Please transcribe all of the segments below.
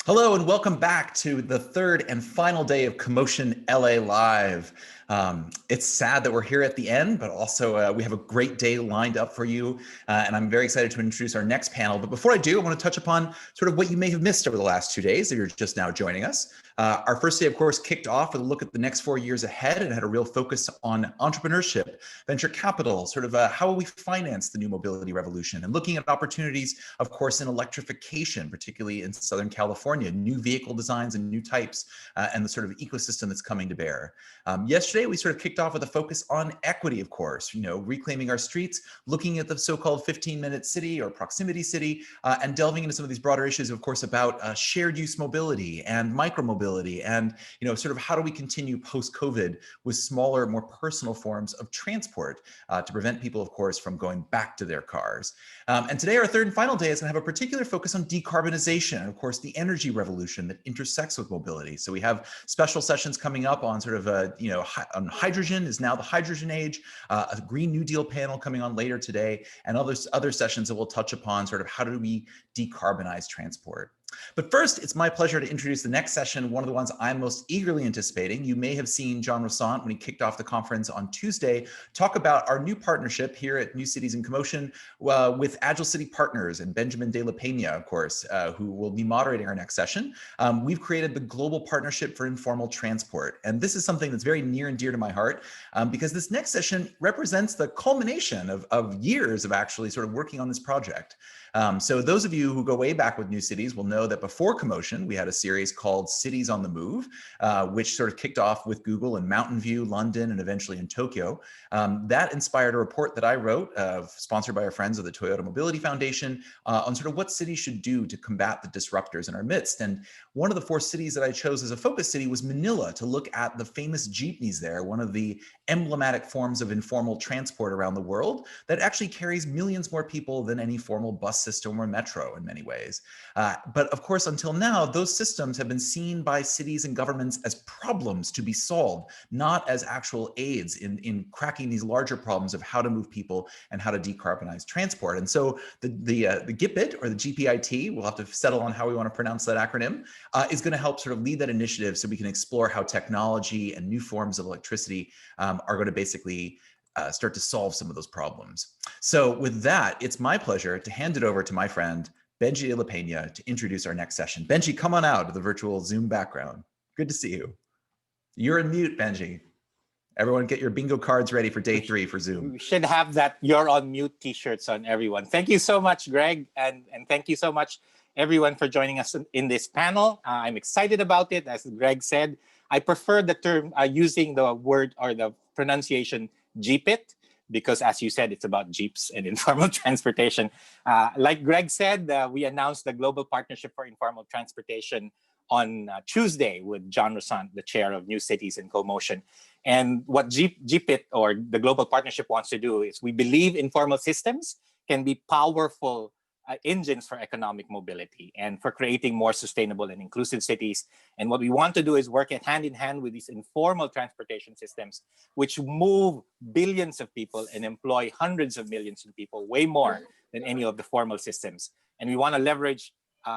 Hello and welcome back to the third and final day of CoMotion LA Live. It's sad that we're here at the end, but also we have a great day lined up for you. And I'm very excited to introduce our next panel. But before I do, I want to touch upon sort of what you may have missed over the last 2 days if you're just now joining us. Our first day, of course, kicked off with a look at the next 4 years ahead and had a real focus on entrepreneurship, venture capital, sort of how will we finance the new mobility revolution, and looking at opportunities, of course, in electrification, particularly in Southern California, new vehicle designs and new types, and the sort of ecosystem that's coming to bear. Yesterday, we sort of kicked off with a focus on equity, of course, reclaiming our streets, looking at the so-called 15-minute city or proximity city, and delving into some of these broader issues, of course, about shared use mobility and micromobility, and sort of how do we continue post-COVID with smaller, more personal forms of transport to prevent people, of course, from going back to their cars. And today, our third and final day is going to have a particular focus on decarbonization and, of course, the energy revolution that intersects with mobility. So we have special sessions coming up on sort of on hydrogen is now the hydrogen age, a Green New Deal panel coming on later today, and other sessions that will touch upon sort of how do we decarbonize transport. But first, it's my pleasure to introduce the next session, one of the ones I'm most eagerly anticipating. You may have seen John Rossant, when he kicked off the conference on Tuesday, talk about our new partnership here at New Cities in CoMotion with Agile City Partners and Benjamin de la Peña, of course, who will be moderating our next session. We've created the Global Partnership for Informal Transport. And this is something that's very near and dear to my heart because this next session represents the culmination of years of actually sort of working on this project. So those of you who go way back with New Cities will know that before CoMotion, we had a series called Cities on the Move, which sort of kicked off with Google in Mountain View, London, and eventually in Tokyo. That inspired a report that I wrote, sponsored by our friends of the Toyota Mobility Foundation, on sort of what cities should do to combat the disruptors in our midst. And one of the 4 cities that I chose as a focus city was Manila, to look at the famous jeepneys there, one of the emblematic forms of informal transport around the world that actually carries millions more people than any formal bus system or metro in many ways. But of course, until now, those systems have been seen by cities and governments as problems to be solved, not as actual aids in cracking these larger problems of how to move people and how to decarbonize transport. And so the GIPIT, or the GPIT, we'll have to settle on how we want to pronounce that acronym, is going to help sort of lead that initiative so we can explore how technology and new forms of electricity are going to basically start to solve some of those problems. So with that, it's my pleasure to hand it over to my friend, Benji de la Peña, to introduce our next session. Benji, come on out of the virtual Zoom background. Good to see you. You're in mute, Benji. Everyone get your bingo cards ready for day 3 for Zoom. We should have that "You're on mute" t-shirts on everyone. Thank you so much, Greg. And thank you so much, everyone, for joining us in this panel. I'm excited about it. As Greg said, I prefer the term using the word or the pronunciation GPIT, because as you said, it's about Jeeps and informal transportation. Like Greg said, we announced the Global Partnership for Informal Transportation on Tuesday with John Rossant, the chair of New Cities in CoMotion. And what GPIT, or the Global Partnership, wants to do is, we believe informal systems can be powerful engines for economic mobility and for creating more sustainable and inclusive cities. And what we want to do is work hand in hand with these informal transportation systems, which move billions of people and employ hundreds of millions of people, way more than any of the formal systems. And we want to leverage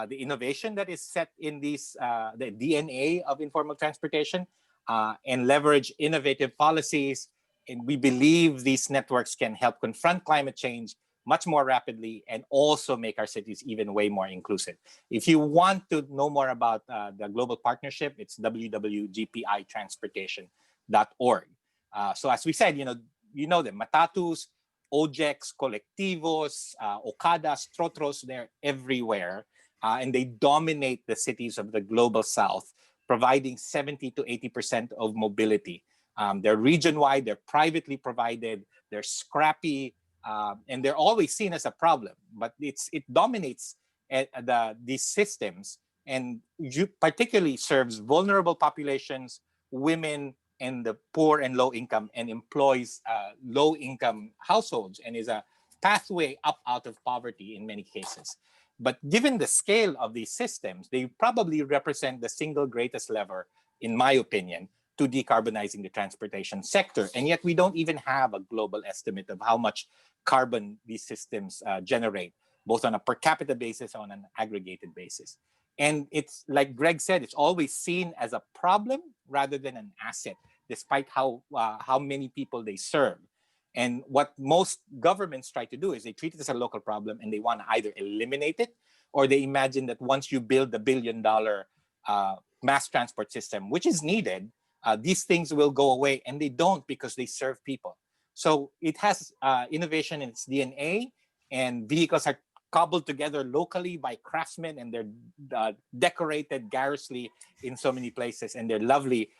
the innovation that is set in these, the DNA of informal transportation, and leverage innovative policies. And we believe these networks can help confront climate change much more rapidly and also make our cities even way more inclusive. If you want to know more about the Global Partnership, it's www.gpitransportation.org. So as we said, you know them, matatus, OJECs, colectivos, Okadas, trotros, they're everywhere. And they dominate the cities of the global south, providing 70 to 80% of mobility. They're region-wide, they're privately provided, they're scrappy, and they're always seen as a problem. But it dominates these systems, and particularly serves vulnerable populations, women, and the poor and low income, and employs low-income households, and is a pathway up out of poverty in many cases. But given the scale of these systems, they probably represent the single greatest lever, in my opinion, to decarbonizing the transportation sector. And yet we don't even have a global estimate of how much carbon these systems generate, both on a per capita basis and on an aggregated basis. And it's like Greg said, it's always seen as a problem rather than an asset, despite how many people they serve. And what most governments try to do is they treat it as a local problem, and they want to either eliminate it, or they imagine that once you build the $1 billion mass transport system, which is needed, these things will go away, and they don't, because they serve people. So it has innovation in its DNA, and vehicles are cobbled together locally by craftsmen, and they're decorated garishly in so many places, and they're lovely.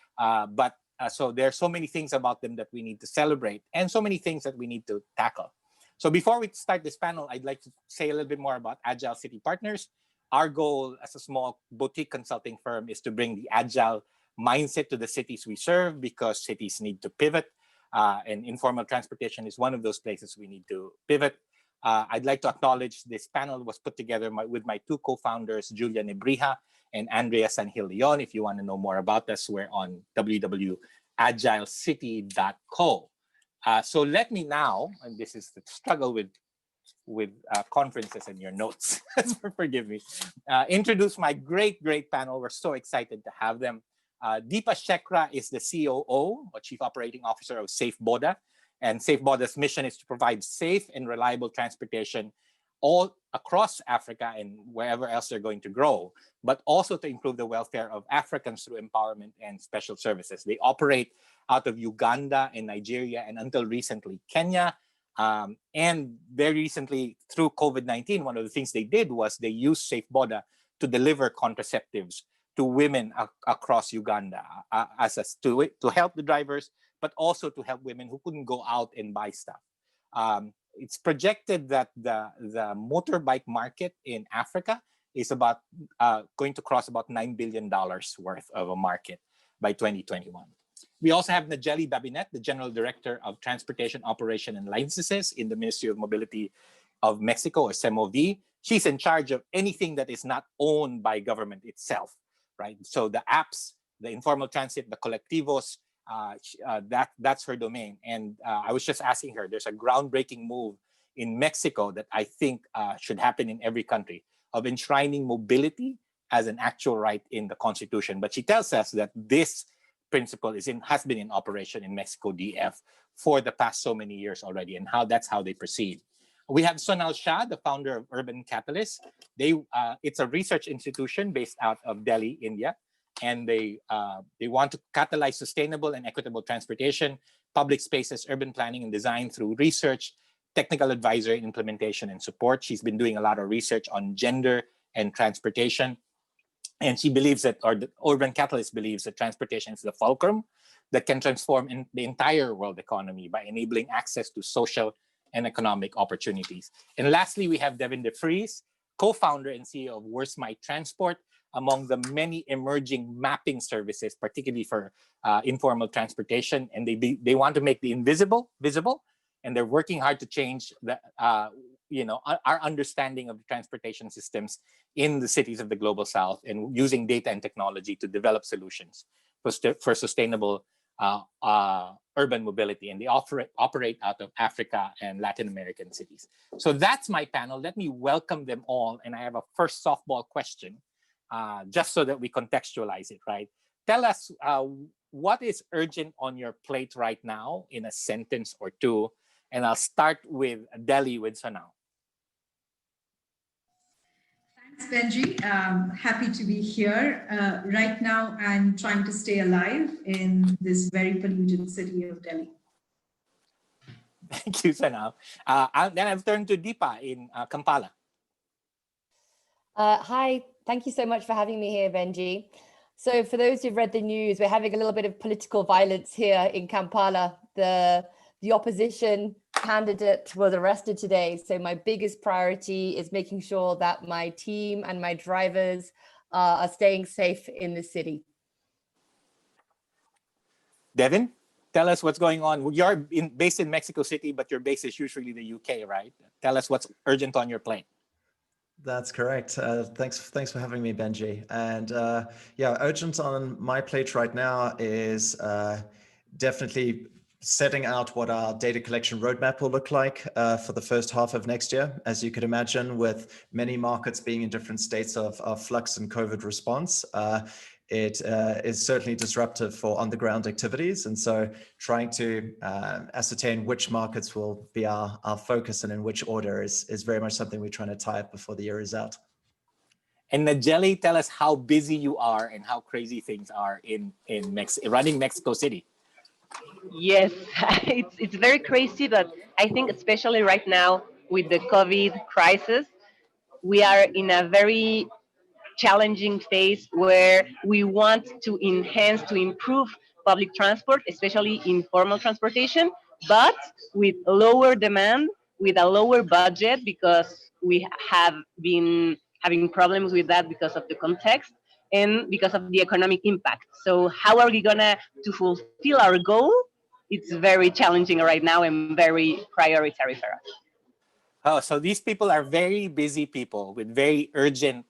So there are so many things about them that we need to celebrate, and so many things that we need to tackle. So before we start this panel, I'd like to say a little bit more about Agile City Partners. Our goal as a small boutique consulting firm is to bring the agile mindset to the cities we serve, because cities need to pivot, and informal transportation is one of those places we need to pivot. I'd like to acknowledge this panel was put together with my two co-founders, Julia Nebrija and Andrea Sanhil Leon. If you want to know more about us, we're on www.agilecity.co. So let me now, and this is the struggle with conferences and your notes, forgive me, introduce my great panel. We're so excited to have them. Deepa Shekar is the COO, or Chief Operating Officer of Safe Boda. And Safe Boda's mission is to provide safe and reliable transportation all across Africa and wherever else they're going to grow, but also to improve the welfare of Africans through empowerment and special services. They operate out of Uganda and Nigeria, and until recently, Kenya. And very recently, through COVID-19, one of the things they did was they used Safe Boda to deliver contraceptives to women across Uganda, to help the drivers, but also to help women who couldn't go out and buy stuff. It's projected that the motorbike market in Africa is about going to cross about $9 billion worth of a market by 2021. We also have Nadjeli Babinet, the General Director of Transportation Operation and Licenses in the Ministry of Mobility of Mexico, or CEMOV. She's in charge of anything that is not owned by government itself, right? So the apps, the informal transit, the colectivos, that's her domain. And I was just asking her, there's a groundbreaking move in Mexico that I think should happen in every country, of enshrining mobility as an actual right in the Constitution. But she tells us that this principle has been in operation in Mexico DF for the past so many years already, and that's how they proceed. We have Sonal Shah, the founder of Urban Catalyst. It's a research institution based out of Delhi, India, and they want to catalyze sustainable and equitable transportation, public spaces, urban planning and design through research, technical advisory, implementation, and support. She's been doing a lot of research on gender and transportation. And she believes that, or the Urban Catalyst believes, that transportation is the fulcrum that can transform the entire world economy by enabling access to social and economic opportunities. And lastly, we have Devin Vries, co-founder and CEO of Where's My Transport, among the many emerging mapping services, particularly for informal transportation. And they want to make the invisible visible, and they're working hard to change our understanding of the transportation systems in the cities of the global south, and using data and technology to develop solutions for sustainable urban mobility. And they operate out of Africa and Latin American cities. So that's my panel. Let me welcome them all. And I have a first softball question, just so that we contextualize it, right? Tell us what is urgent on your plate right now in a sentence or two. And I'll start with Delhi, with Sonal. Thanks, Benji. Happy to be here. Right now, I'm trying to stay alive in this very polluted city of Delhi. Thank you, Sonal. Then I've turned to Deepa in Kampala. Hi, thank you so much for having me here, Benji. So for those who've read the news, we're having a little bit of political violence here in Kampala. The opposition candidate was arrested today. So my biggest priority is making sure that my team and my drivers are staying safe in the city. Devin, tell us what's going on. You're based in Mexico City, but your base is usually the UK, right? Tell us what's urgent on your plate. That's correct. Thanks for having me, Benji. And yeah, urgent on my plate right now is definitely setting out what our data collection roadmap will look like for the first half of next year. As you could imagine, with many markets being in different states of flux and COVID response, it is certainly disruptive for on-the-ground activities. And so trying to ascertain which markets will be our focus and in which order is very much something we're trying to tie up before the year is out. And Nadjeli, tell us how busy you are and how crazy things are in running Mexico City. Yes, it's very crazy, but I think especially right now with the COVID crisis, we are in a very challenging phase where we want to enhance, to improve public transport, especially informal transportation, but with lower demand, with a lower budget, because we have been having problems with that because of the context and because of the economic impact. So how are we gonna to fulfill our goal? It's very challenging right now and very prioritary for us. Oh, so these people are very busy people with very urgent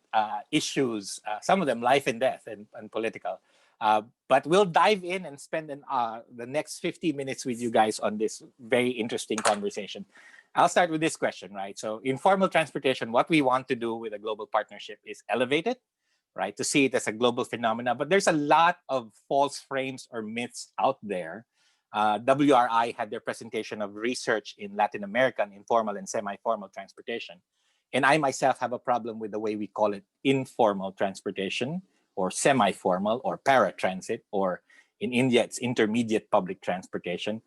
issues, some of them life and death and political. But we'll dive in and spend the next 50 minutes with you guys on this very interesting conversation. I'll start with this question, right? So informal transportation, what we want to do with a global partnership is elevate it, right? To see it as a global phenomenon. But there's a lot of false frames or myths out there. WRI had their presentation of research in Latin American informal and semi-formal transportation. And I myself have a problem with the way we call it informal transportation or semi-formal or paratransit, or in India, it's intermediate public transportation.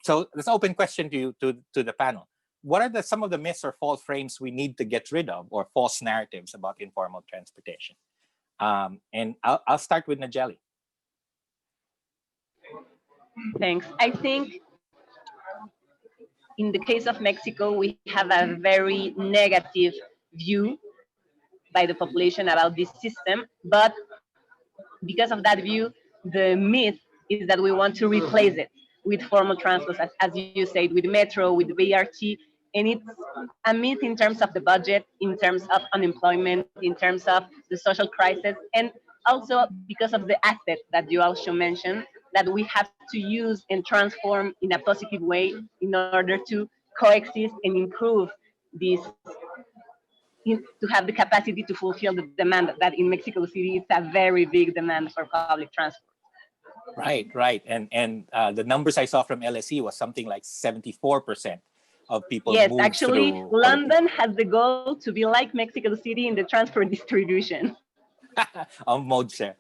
So let's open question to you, to the panel. What are some of the myths or false frames we need to get rid of, or false narratives about informal transportation? And I'll start with Nadjeli. Thanks. I think in the case of Mexico, we have a very negative view by the population about this system. But because of that view, the myth is that we want to replace it with formal transport, as you said, with metro, with BRT. And it's a myth in terms of the budget, in terms of unemployment, in terms of the social crisis, and also because of the asset that you also mentioned, that we have to use and transform in a positive way in order to coexist and improve this, to have the capacity to fulfill the demand that in Mexico City, it's a very big demand for public transport. Right. And the numbers I saw from LSE was something like 74% of people. Yes, actually, London has the goal to be like Mexico City in the transport distribution. On mode share.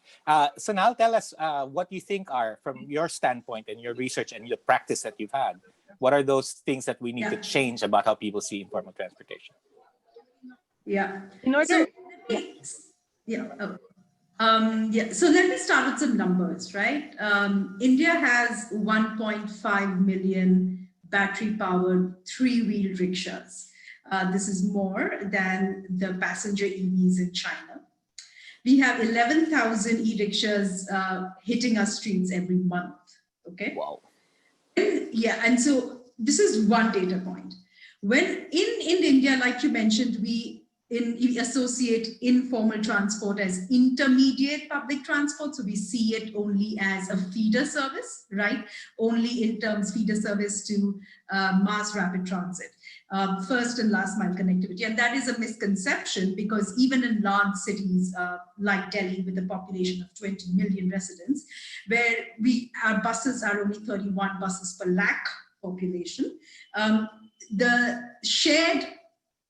Sonal, tell us what you think are, from your standpoint and your research and your practice that you've had, what are those things that we need to change about how people see informal transportation? Yeah. In order, so let me start with some numbers, right? India has 1.5 million battery-powered three-wheel rickshaws. This is more than the passenger EVs in China. We have 11,000 e-rickshaws hitting our streets every month, okay? Wow. Yeah, and so this is one data point. When in India, like you mentioned, we associate informal transport as intermediate public transport. So we see it only as a feeder service, right? Only in terms feeder service to mass rapid transit, first and last mile connectivity. And that is a misconception, because even in large cities like Delhi, with a population of 20 million residents, where our buses are only 31 buses per lakh population, the shared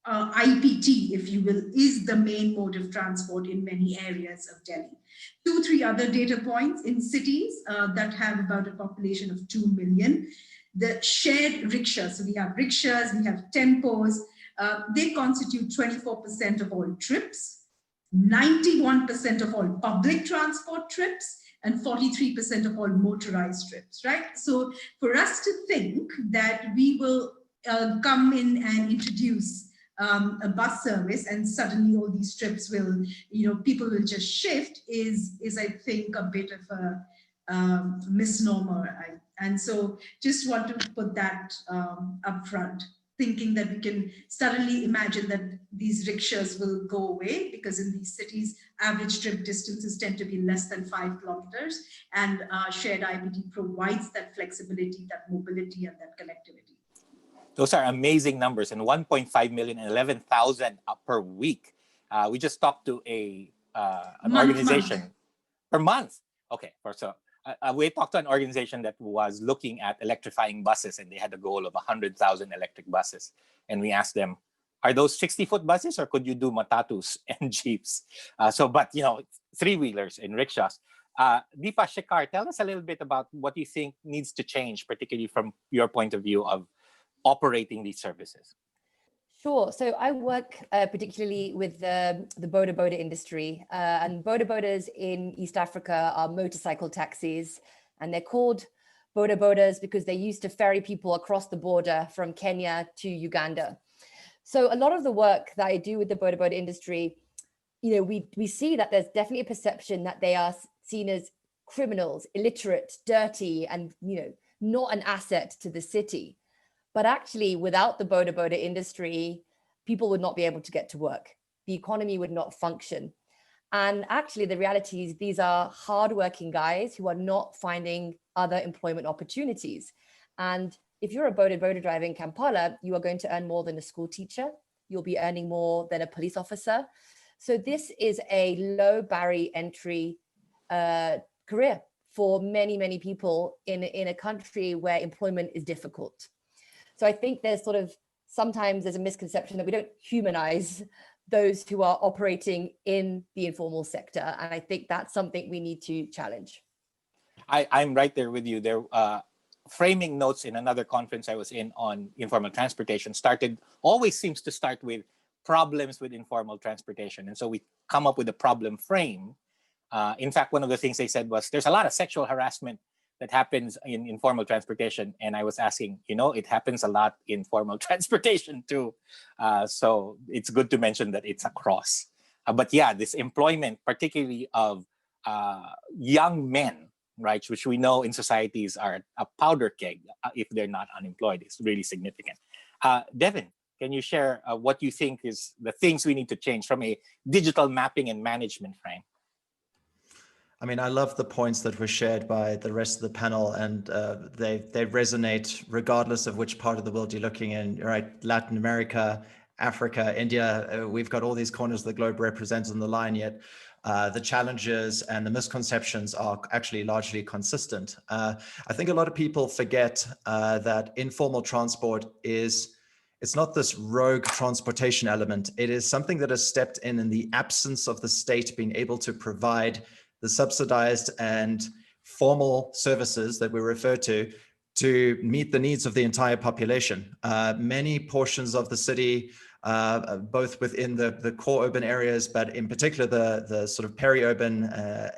IPT, if you will, is the main mode of transport in many areas of Delhi. 2-3 other data points in cities that have about a population of 2 million. The shared rickshaws, so we have rickshaws, we have tempos, they constitute 24% of all trips, 91% of all public transport trips, and 43% of all motorized trips, right? So for us to think that we will come in and introduce a bus service and suddenly all these trips will, people will just shift is I think a bit of a misnomer. And so just want to put that up front. thinking that we can suddenly imagine that these rickshaws will go away, because in these cities, average trip distances tend to be less than 5 kilometers, and shared IBD provides that flexibility, that mobility, and that connectivity. Those are amazing numbers, and 1.5 million and 11,000 per week. We just talked to an organization per month. Okay, we talked to an organization that was looking at electrifying buses, and they had a goal of 100,000 electric buses. And we asked them, are those 60-foot buses, or could you do matatus and jeeps? But three-wheelers and rickshaws. Deepa, Shekar, tell us a little bit about what you think needs to change, particularly from your point of view of operating these services. Sure. So I work particularly with the boda boda industry, and boda bodas in East Africa are motorcycle taxis, and they're called boda bodas because they used to ferry people across the border from Kenya to Uganda. So a lot of the work that I do with the boda boda industry, we see that there's definitely a perception that they are seen as criminals, illiterate, dirty, and not an asset to the city. But actually, without the boda boda industry, people would not be able to get to work. The economy would not function. And actually, the reality is these are hardworking guys who are not finding other employment opportunities. And if you're a boda boda driver in Kampala, you are going to earn more than a school teacher. You'll be earning more than a police officer. So this is a low barrier entry career for many, many people in a country where employment is difficult. So I think sometimes there's a misconception that we don't humanize those who are operating in the informal sector. And I think that's something we need to challenge. I'm right there with you. There, framing notes in another conference I was in on informal transportation always seems to start with problems with informal transportation. And so we come up with a problem frame. In fact, one of the things they said was there's a lot of sexual harassment that happens in informal transportation. And I was asking, it happens a lot in formal transportation too. So it's good to mention that it's across. But yeah, this employment, particularly of young men, right, which we know in societies are a powder keg if they're not unemployed, is really significant. Devin, can you share what you think is the things we need to change from a digital mapping and management frame? I mean, I love the points that were shared by the rest of the panel, and they resonate regardless of which part of the world you're looking in, right? Latin America, Africa, India, we've got all these corners of the globe represented on the line, yet the challenges and the misconceptions are actually largely consistent. I think a lot of people forget that informal transport it's not this rogue transportation element. It is something that has stepped in the absence of the state being able to provide the subsidized and formal services that we refer to meet the needs of the entire population. Many portions of the city, both within the core urban areas, but in particular the sort of peri-urban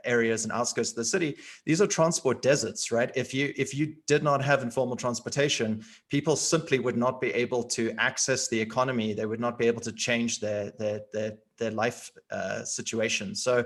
areas and outskirts of the city, these are transport deserts, right? If you did not have informal transportation, people simply would not be able to access the economy. They would not be able to change their life situation. So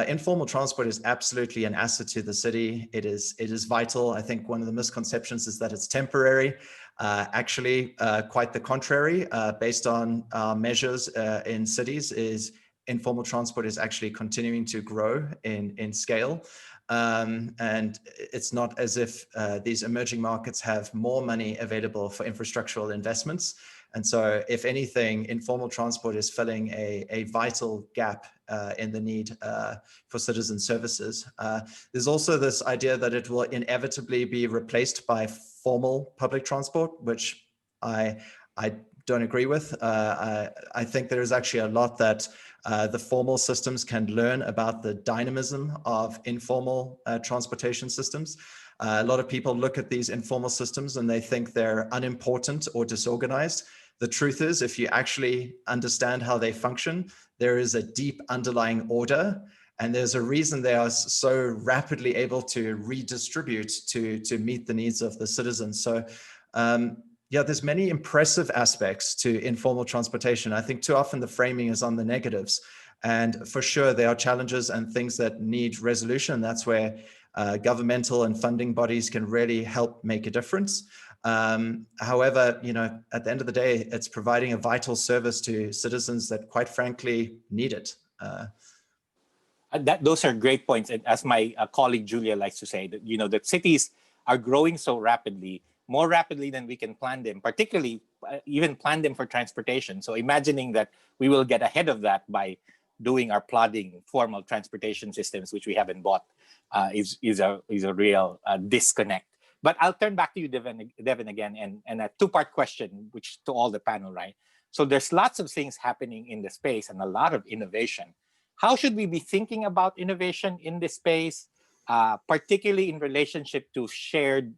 informal transport is absolutely an asset to the city. It is vital. I think one of the misconceptions is that it's temporary. Actually, quite the contrary. Based on measures in cities, is informal transport is actually continuing to grow in scale. And it's not as if these emerging markets have more money available for infrastructural investments. And so, if anything, informal transport is filling a vital gap in the need for citizen services. There's also this idea that it will inevitably be replaced by formal public transport, which I don't agree with. I think there is actually a lot that the formal systems can learn about the dynamism of informal transportation systems. A lot of people look at these informal systems and they think they're unimportant or disorganized. The truth is, if you actually understand how they function, there is a deep underlying order, and there's a reason they are so rapidly able to redistribute to meet the needs of the citizens. So yeah, there's many impressive aspects to informal transportation. I think too often the framing is on the negatives, and for sure there are challenges and things that need resolution. That's where governmental and funding bodies can really help make a difference. However, at the end of the day, it's providing a vital service to citizens that, quite frankly, need it. Those are great points. And as my colleague Julia likes to say, that that cities are growing so rapidly, more rapidly than we can plan them, particularly even plan them for transportation. So imagining that we will get ahead of that by doing our plodding formal transportation systems, which we haven't bought, is a real disconnect. But I'll turn back to you, Devin, again, and a two-part question, which to all the panel, right? So there's lots of things happening in the space and a lot of innovation. How should we be thinking about innovation in this space, particularly in relationship to shared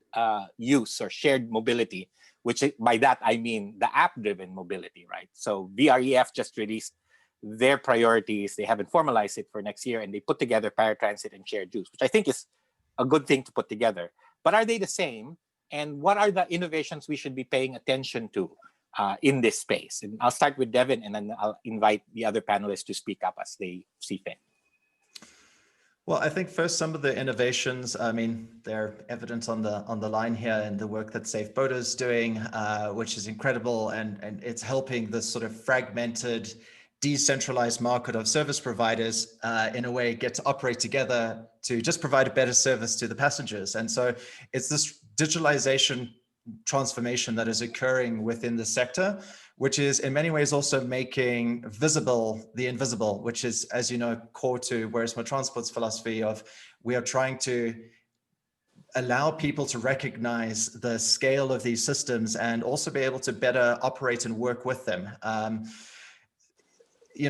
use or shared mobility, which by that I mean the app-driven mobility, right? So VREF just released their priorities. They haven't formalized it for next year, and they put together paratransit and shared use, which I think is a good thing to put together. But are they the same? And what are the innovations we should be paying attention to in this space? And I'll start with Devin, and then I'll invite the other panelists to speak up as they see fit. Well, I think first, some of the innovations, I mean, they're evident on the line here, and the work that Safe Boda is doing, which is incredible, and it's helping this sort of fragmented, decentralized market of service providers in a way get to operate together to just provide a better service to the passengers. And so it's this digitalization transformation that is occurring within the sector, which is in many ways also making visible the invisible, which is, as you know, core to Where's My Transport's philosophy of we are trying to allow people to recognize the scale of these systems and also be able to better operate and work with them.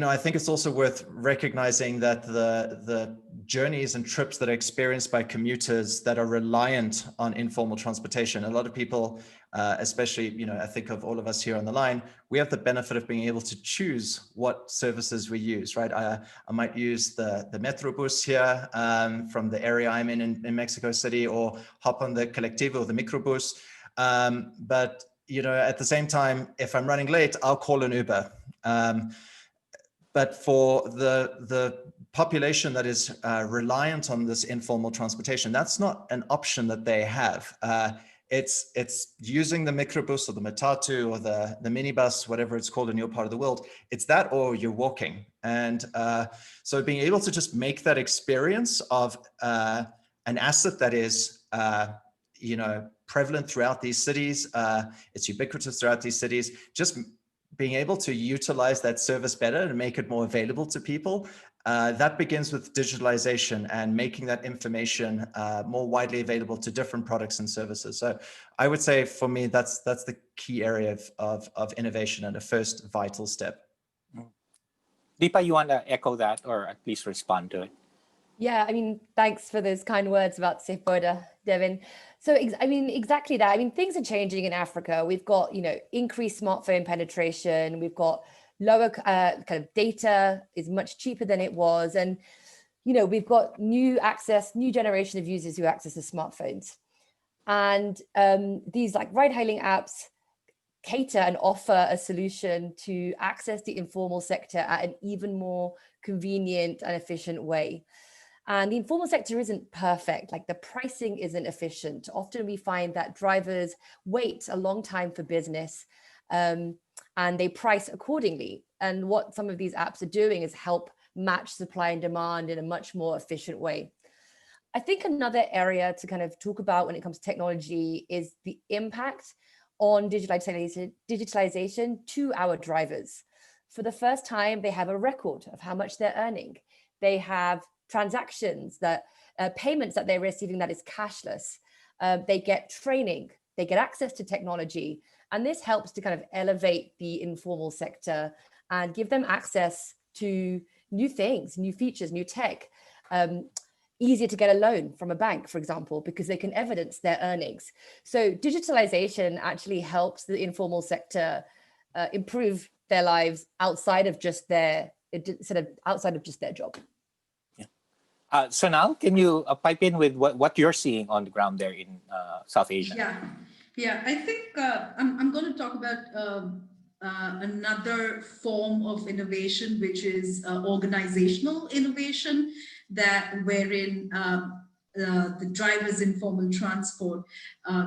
I think it's also worth recognizing that the journeys and trips that are experienced by commuters that are reliant on informal transportation, a lot of people, especially, I think of all of us here on the line, we have the benefit of being able to choose what services we use, right? I might use the Metrobus here from the area I'm in Mexico City, or hop on the Colectivo or the Microbus. But, at the same time, if I'm running late, I'll call an Uber. But for the population that is reliant on this informal transportation, that's not an option that they have. It's using the microbus or the matatu or the minibus, whatever it's called in your part of the world. It's that, or you're walking. And so being able to just make that experience of an asset that is prevalent throughout these cities, it's ubiquitous throughout these cities, just being able to utilize that service better and make it more available to people, that begins with digitalization and making that information more widely available to different products and services. So I would say for me, that's the key area of innovation and a first vital step. Deepa, you want to echo that or at least respond to it? Yeah, I mean, thanks for those kind words about Safe Boda, Devin. So, exactly that. Things are changing in Africa. We've got, increased smartphone penetration. We've got lower kind of data is much cheaper than it was. And, we've got new generation of users who access the smartphones. And these like ride-hailing apps cater and offer a solution to access the informal sector at an even more convenient and efficient way. And the informal sector isn't perfect, like the pricing isn't efficient. Often we find that drivers wait a long time for business and they price accordingly. And what some of these apps are doing is help match supply and demand in a much more efficient way. I think another area to kind of talk about when it comes to technology is the impact on digitalization to our drivers. For the first time, they have a record of how much they're earning. They have transactions that payments that they're receiving that is cashless. They get training, they get access to technology, and this helps to kind of elevate the informal sector and give them access to new things, new features, new tech. Easier to get a loan from a bank, for example, because they can evidence their earnings. So digitalization actually helps the informal sector improve their lives outside of just their job. Sonal, can you pipe in with what you're seeing on the ground there in South Asia? Yeah. I think I'm going to talk about another form of innovation, which is organizational innovation, wherein the drivers in formal transport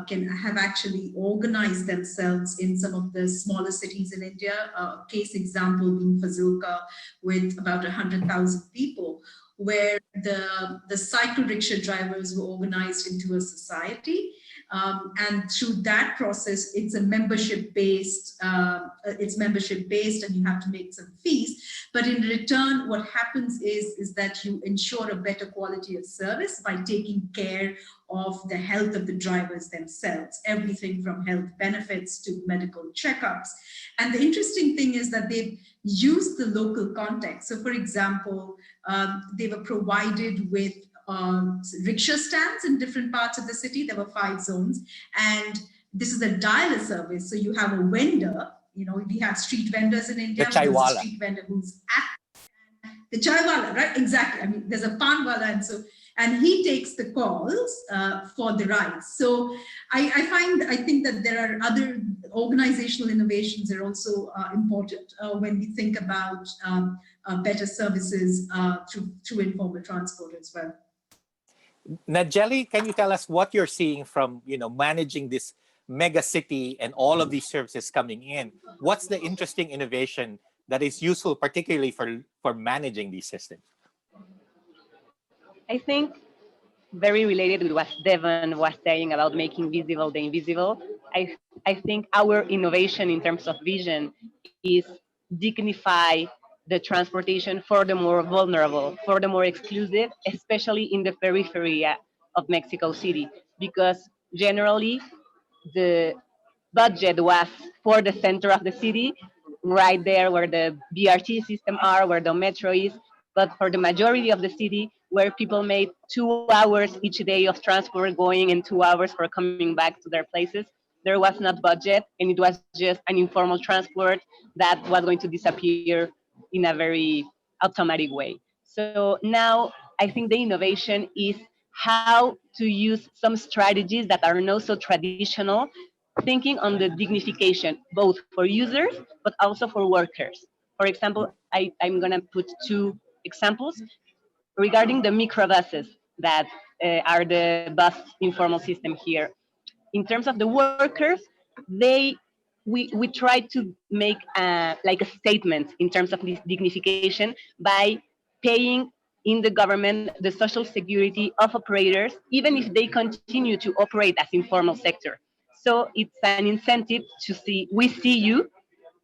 can have actually organized themselves in some of the smaller cities in India. Case example being Fazilka, with about 100,000 people, where the cycle rickshaw drivers were organized into a society. And through that process, it's a membership-based, and you have to make some fees. But in return, what happens is that you ensure a better quality of service by taking care of the health of the drivers themselves, everything from health benefits to medical checkups. And the interesting thing is that they've used the local context. So for example, they were provided with rickshaw stands in different parts of the city. There were 5 zones, and this is a dialer service. So you have a vendor, you know, we have street vendors in India. The chaiwala. There's a street vendor who's at the chaiwala, right? Exactly. I mean, there's a panwala, and he takes the calls for the rides. So I think that there are other organizational innovations that are also important when we think about better services through informal transport as well. Nadjeli, can you tell us what you're seeing from, you know, managing this mega city and all of these services coming in? What's the interesting innovation that is useful, particularly for managing these systems? I think very related with what Devin was saying about making visible the invisible. I think our innovation in terms of vision is dignify the transportation for the more vulnerable, for the more exclusive, especially in the periphery of Mexico City, because generally the budget was for the center of the city, right there where the BRT system are, where the metro is. But for the majority of the city, where people made 2 hours each day of transport going and 2 hours for coming back to their places, there was not budget, and it was just an informal transport that was going to disappear in a very automatic way. So now I think the innovation is how to use some strategies that are not so traditional, thinking on the dignification, both for users, but also for workers. For example, I'm going to put 2 examples regarding the microbuses that are the bus informal system here. In terms of the workers, we try to make like a statement in terms of this dignification by paying in the government the social security of operators, even if they continue to operate as informal sector. So it's an incentive to see, we see you,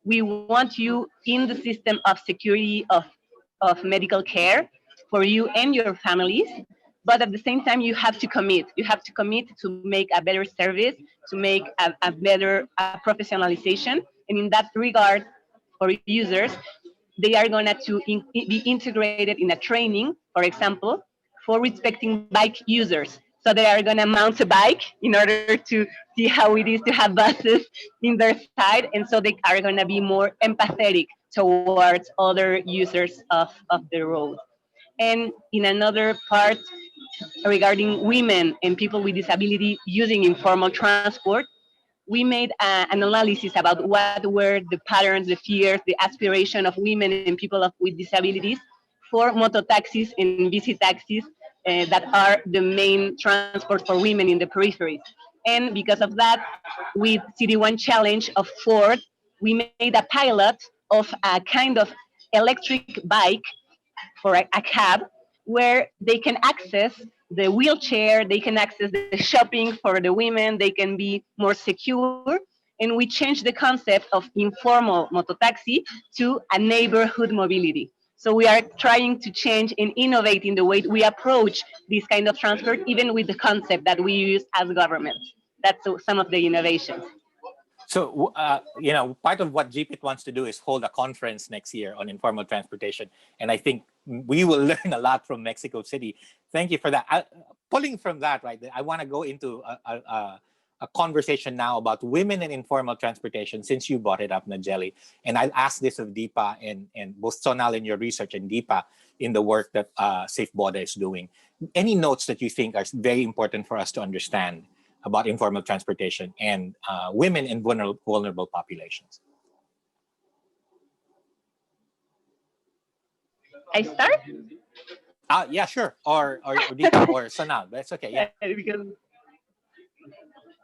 we want you in the system of security of medical care for you and your families. But at the same time, you have to commit. You have to commit to make a better service, to make a better professionalization. And in that regard, for users, they are going to be integrated in a training, for example, for respecting bike users. So they are going to mount a bike in order to see how it is to have buses in their side. And so they are going to be more empathetic towards other users of the road. And in another part, regarding women and people with disability using informal transport, we made an analysis about what were the patterns, the fears, the aspiration of women and people with disabilities for mototaxis and bici taxis that are the main transport for women in the peripheries. And because of that, with City One Challenge of Ford, we made a pilot of a kind of electric bike for a cab where they can access the wheelchair, they can access the shopping for the women, they can be more secure. And we changed the concept of informal mototaxi to a neighborhood mobility. So we are trying to change and innovate in the way we approach this kind of transport, even with the concept that we use as government. That's some of the innovations. So, you know, part of what GPIT wants to do is hold a conference next year on informal transportation. And I think we will learn a lot from Mexico City. Thank you for that. Pulling from that, right, I want to go into a conversation now about women in informal transportation, since you brought it up, Nadjeli. And I'll ask this of Deepa and both Sonal in your research and Deepa in the work that Safe Border is doing. Any notes that you think are very important for us to understand about informal transportation and women in vulnerable populations? I start? Yeah, sure. Or Deepa or Sonal. That's okay. Yeah. Because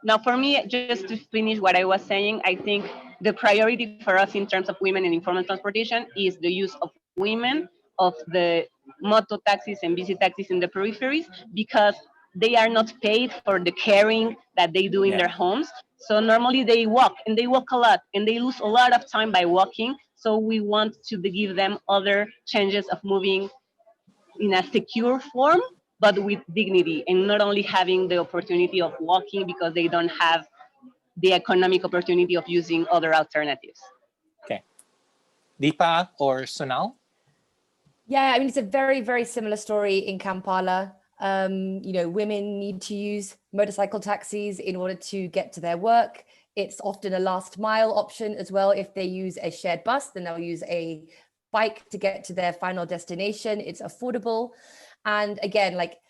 now, for me, just to finish what I was saying, I think the priority for us in terms of women in informal transportation is the use of women of the moto taxis and bici taxis in the peripheries, because they are not paid for the caring that they do in Yeah. their homes. So normally they walk, and they walk a lot, and they lose a lot of time by walking. So we want to give them other changes of moving in a secure form, but with dignity, and not only having the opportunity of walking because they don't have the economic opportunity of using other alternatives. Okay. Deepa or Sonal? Yeah, I mean, it's a very, very similar story in Kampala. Women need to use motorcycle taxis in order to get to their work. It's often a last mile option as well. If they use a shared bus, then they'll use a bike to get to their final destination. It's affordable. And again, like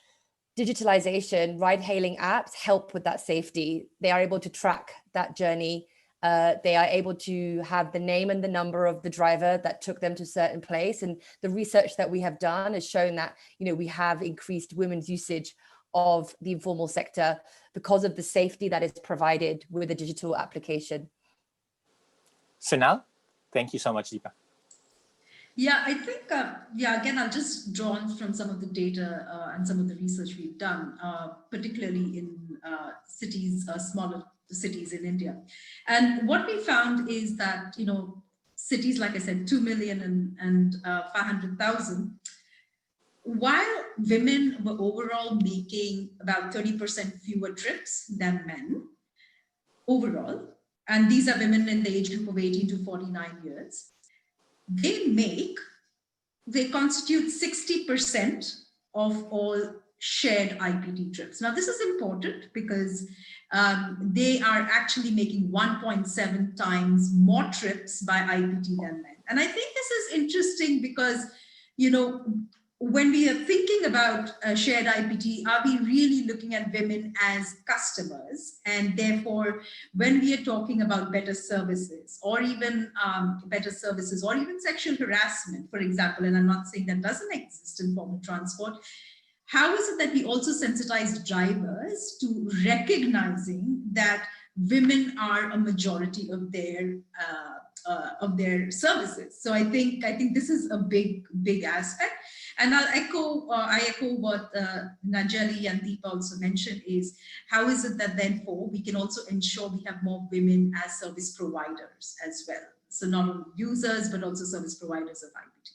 digitalization, ride hailing apps help with that safety. They are able to track that journey. They are able to have the name and the number of the driver that took them to a certain place. And the research that we have done has shown that, we have increased women's usage of the informal sector because of the safety that is provided with a digital application. Sonal? Thank you so much, Deepa. Yeah, I think, again, I'll just draw on from some of the data and some of the research we've done, particularly in cities, smaller cities in India. And what we found is that, cities, like I said, 2 million and 500,000, while women were overall making about 30% fewer trips than men overall, and these are women in the age group of 18 to 49 years, they constitute 60% of all shared IPT trips. Now, this is important because they are actually making 1.7 times more trips by IPT than men. And I think this is interesting because, when we are thinking about shared IPT, are we really looking at women as customers? And therefore, when we are talking about better services or even sexual harassment, for example, and I'm not saying that doesn't exist in formal transport, how is it that we also sensitize drivers to recognizing that women are a majority of their services? So I think this is a big aspect. And I echo what Nadjeli and Deepa also mentioned is how is it that then we can also ensure we have more women as service providers as well. So not only users, but also service providers of IPT.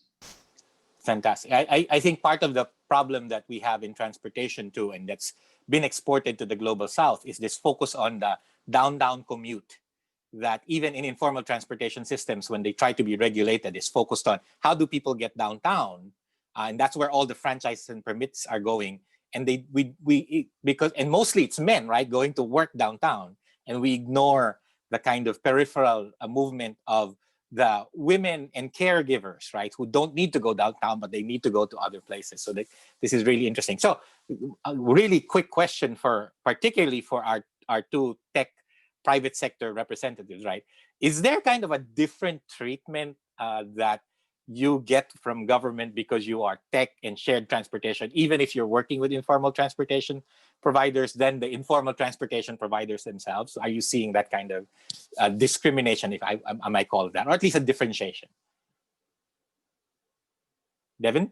Fantastic. I think part of the problem that we have in transportation too, and that's been exported to the global south, is this focus on the down commute, that even in informal transportation systems, when they try to be regulated, is focused on how do people get downtown. And that's where all the franchises and permits are going. And because mostly it's men, right, going to work downtown, and we ignore the kind of peripheral movement of the women and caregivers, right, who don't need to go downtown, but they need to go to other places. So this is really interesting. So a really quick question particularly for our two tech private sector representatives, right? Is there kind of a different treatment that you get from government because you are tech and shared transportation, even if you're working with informal transportation providers, than the informal transportation providers themselves? Are you seeing that kind of discrimination, if I might call it that, or at least a differentiation? Devin?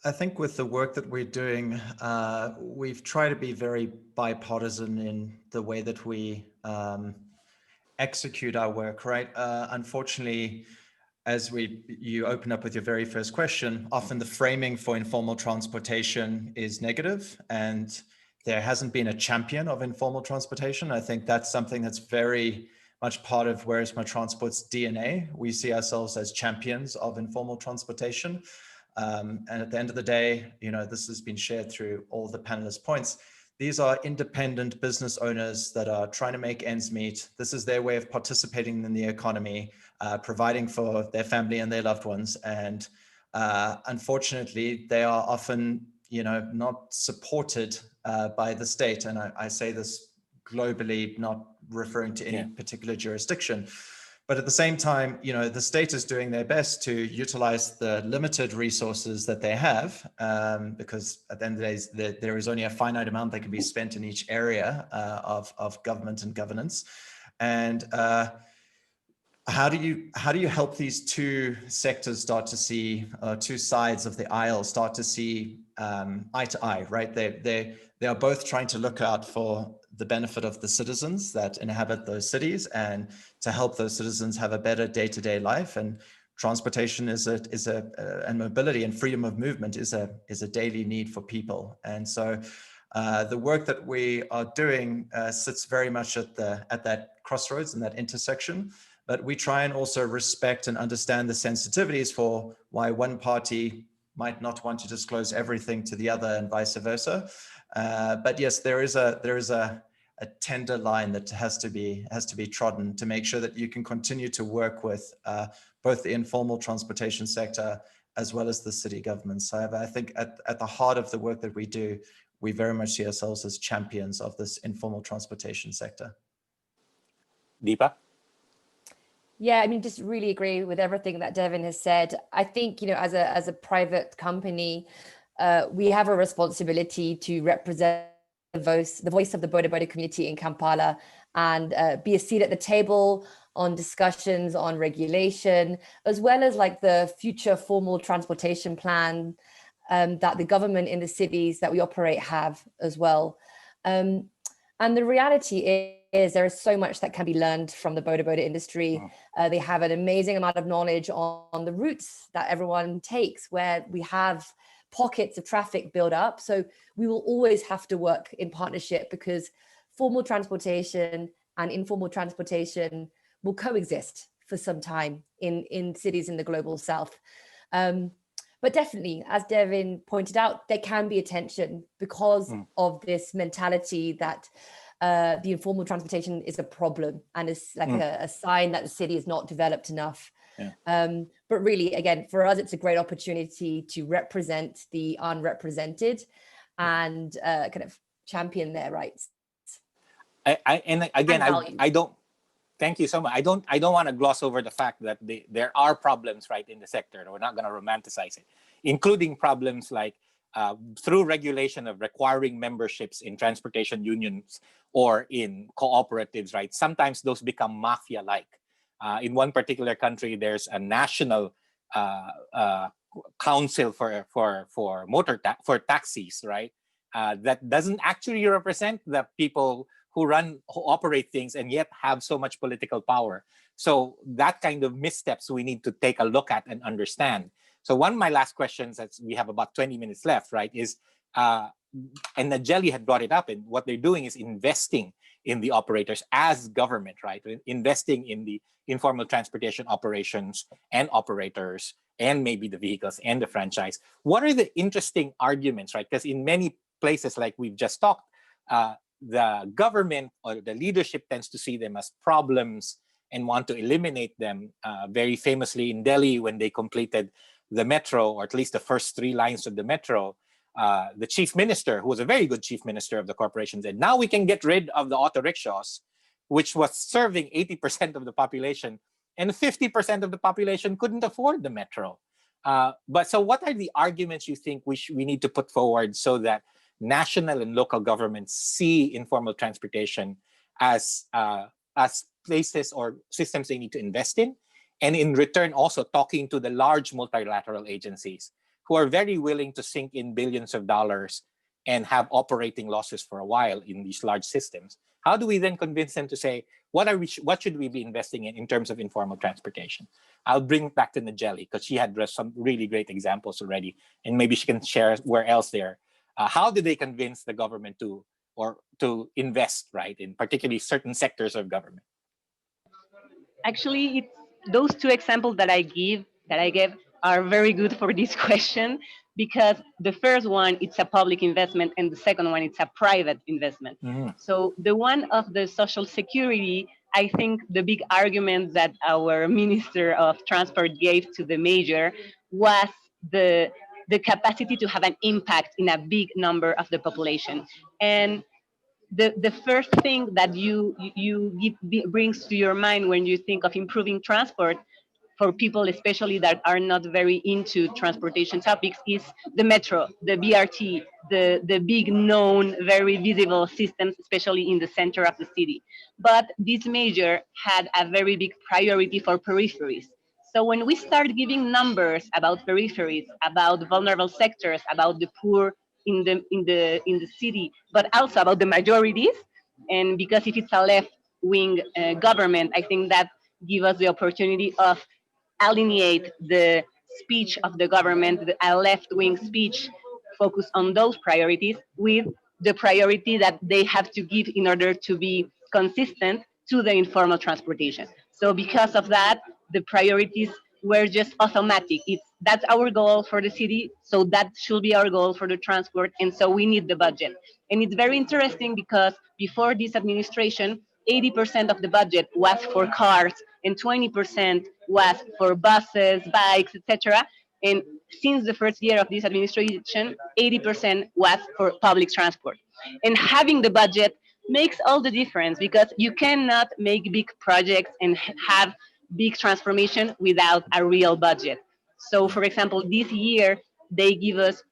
I think with the work that we're doing, we've tried to be very bipartisan in the way that we execute our work, right? Unfortunately, as you open up with your very first question, often the framing for informal transportation is negative, and there hasn't been a champion of informal transportation. I think that's something that's very much part of Where Is My Transport's DNA. We see ourselves as champions of informal transportation. And at the end of the day, this has been shared through all the panelists' points. These are independent business owners that are trying to make ends meet. This is their way of participating in the economy, providing for their family and their loved ones. And unfortunately, they are often, not supported by the state. And I say this globally, not referring to any particular jurisdiction. But at the same time, the state is doing their best to utilize the limited resources that they have, because at the end of the day, there is only a finite amount that can be spent in each area of government and governance. And how do you help these two sectors start to see, two sides of the aisle start to see eye to eye, right? They are both trying to look out for the benefit of the citizens that inhabit those cities and to help those citizens have a better day-to-day life. And transportation and mobility and freedom of movement is a daily need for people. And so the work that we are doing sits very much at that crossroads and that intersection. But we try and also respect and understand the sensitivities for why one party might not want to disclose everything to the other and vice versa. But yes, there is a tender line that has to be trodden to make sure that you can continue to work with both the informal transportation sector as well as the city governments. However, I think at the heart of the work that we do, we very much see ourselves as champions of this informal transportation sector. Deepa? Yeah, I mean, just really agree with everything that Devin has said. I think, as a private company, we have a responsibility to represent the voice of the Boda Boda community in Kampala and be a seat at the table on discussions on regulation, as well as like the future formal transportation plan that the government in the cities that we operate have as well. And the reality is there is so much that can be learned from the Boda Boda industry. They have an amazing amount of knowledge on the routes that everyone takes, where we have pockets of traffic build up. So we will always have to work in partnership because formal transportation and informal transportation will coexist for some time in cities in the global south. But definitely, as Devin pointed out, there can be a tension because of this mentality that the informal transportation is a problem and is like a sign that the city is not developed enough. Yeah. But really, again, for us, it's a great opportunity to represent the unrepresented and kind of champion their rights. I don't. Thank you so much. I don't want to gloss over the fact that there are problems, right, in the sector. We're not going to romanticize it, including problems like through regulation of requiring memberships in transportation unions or in cooperatives, right? Sometimes those become mafia-like. In one particular country, there's a national council for taxis, right? That doesn't actually represent the people who operate things and yet have so much political power. So that kind of missteps we need to take a look at and understand. So one of my last questions, as we have about 20 minutes left, right, is, and Nadjeli had brought it up, and what they're doing is investing in the operators as government, right? Investing in the informal transportation operations and operators and maybe the vehicles and the franchise. What are the interesting arguments, right? Because in many places, like we've just talked, the government or the leadership tends to see them as problems and want to eliminate them. Very famously in Delhi, when they completed the metro, or at least the first 3 lines of the metro, the chief minister, who was a very good chief minister of the corporation, said, now we can get rid of the auto rickshaws, which was serving 80% of the population, and 50% of the population couldn't afford the metro. But so what are the arguments you think we need to put forward so that national and local governments see informal transportation as places or systems they need to invest in, and in return also talking to the large multilateral agencies who are very willing to sink in billions of dollars and have operating losses for a while in these large systems? How do we then convince them to say, what should we be investing in terms of informal transportation? I'll bring it back to Nadjeli because she had some really great examples already, and maybe she can share where else there. How do they convince the government to invest, right, in particularly certain sectors of government? Actually, those 2 examples that I gave are very good for this question, because the first one, it's a public investment, and the second one, it's a private investment. So the one of the social security, I think the big argument that our Minister of Transport gave to the major was the capacity to have an impact in a big number of the population. And the first thing that brings to your mind when you think of improving transport for people, especially that are not very into transportation topics, is the metro, the BRT, the big known, very visible systems, especially in the center of the city. But this measure had a very big priority for peripheries. So when we start giving numbers about peripheries, about vulnerable sectors, about the poor in the city, but also about the majorities, and because if it's a left-wing government, I think that gives us the opportunity of alienate the speech of the government, a left-wing speech focused on those priorities with the priority that they have to give in order to be consistent to the informal transportation. So because of that, the priorities were just automatic. That's our goal for the city, so that should be our goal for the transport, and so we need the budget. And it's very interesting because before this administration, 80% of the budget was for cars and 20% was for buses, bikes, etc. And since the first year of this administration, 80% was for public transport. And having the budget makes all the difference because you cannot make big projects and have big transformation without a real budget. So for example, this year, they give us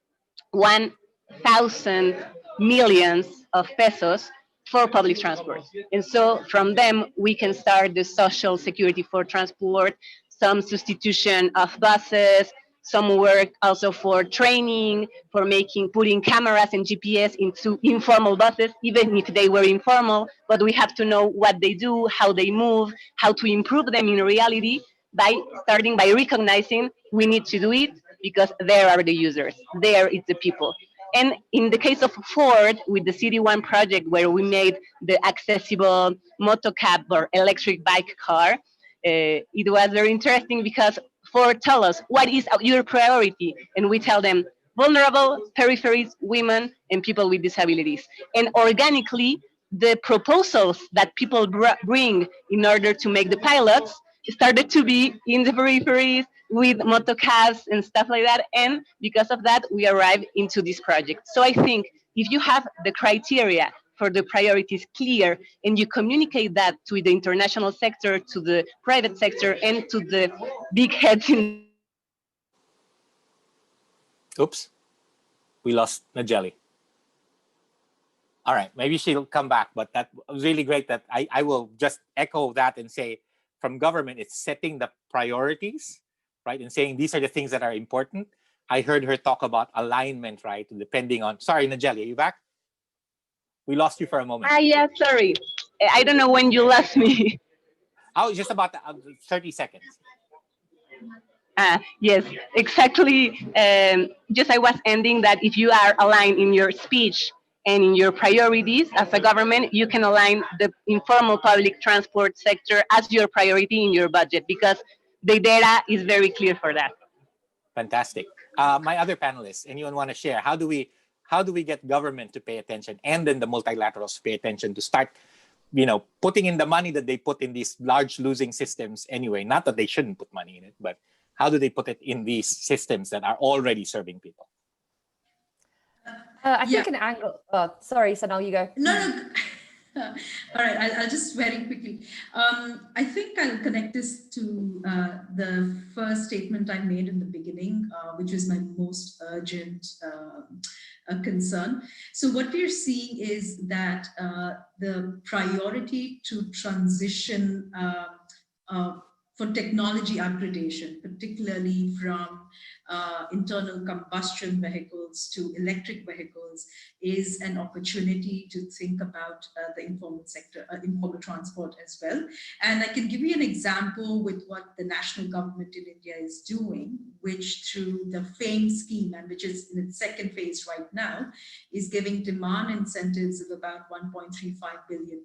1,000 millions of pesos for public transport. And so from them, we can start the social security for transport, some substitution of buses, some work also for training, for putting cameras and GPS into informal buses, even if they were informal, but we have to know what they do, how they move, how to improve them in reality by starting by recognizing we need to do it because there are the users, there is the people. And in the case of Ford, with the City One project, where we made the accessible motocab or electric bike car, it was very interesting because Ford tell us what is your priority, and we tell them vulnerable, peripheries, women, and people with disabilities. And organically, the proposals that people bring in order to make the pilots started to be in the peripheries with motocabs and stuff like that. And because of that, we arrived into this project. So I think if you have the criteria for the priorities clear and you communicate that to the international sector, to the private sector, and to the big heads in... Oops, we lost Nadjeli. All right, maybe she'll come back, but that was really great. That I will just echo that and say, from government, it's setting the priorities, right? And saying these are the things that are important. I heard her talk about alignment, right? Depending on, sorry, Nadjeli, are you back? We lost you for a moment. Yeah, sorry. I don't know when you lost me. Oh, just about 30 seconds. Yes, exactly. Just I was ending that if you are aligned in your speech and in your priorities as a government, you can align the informal public transport sector as your priority in your budget because the data is very clear for that. Fantastic. My other panelists, anyone want to share? How do we get government to pay attention and then the multilaterals to pay attention to start, putting in the money that they put in these large losing systems anyway? Not that they shouldn't put money in it, but how do they put it in these systems that are already serving people? I think an angle. Oh, sorry, Sonal, you go. No. All right, I'll just very quickly. I think I'll connect this to the first statement I made in the beginning, which was my most urgent concern. So what we're seeing is that the priority to transition for technology upgradation, particularly from internal combustion vehicles to electric vehicles, is an opportunity to think about the informal sector, informal transport as well. And I can give you an example with what the national government in India is doing, which through the FAME scheme, and which is in its second phase right now, is giving demand incentives of about $1.35 billion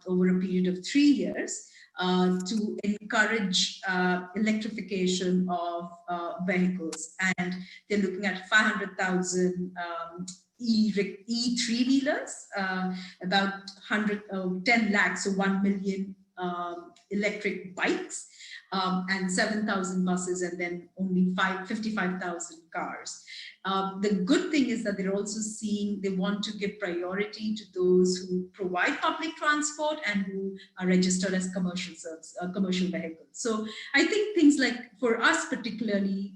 over a period of 3 years. To encourage electrification of vehicles, and they're looking at 500,000 E3-wheelers, about 10 lakhs, so 1 million electric bikes, and 7,000 buses, and then only 55,000 cars. The good thing is that they're also seeing they want to give priority to those who provide public transport and who are registered as commercial vehicles. So I think things like, for us particularly,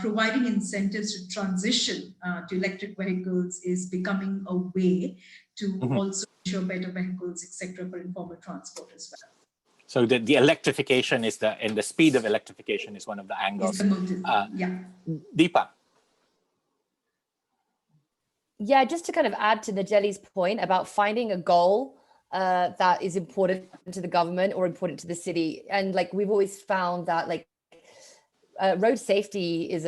providing incentives to transition to electric vehicles is becoming a way to also ensure better vehicles, etc., for informal transport as well. So the electrification is and the speed of electrification is one of the angles. Yeah. Deepa. Yeah, just to kind of add to Nadjeli's point about finding a goal that is important to the government or important to the city. And like we've always found that like road safety is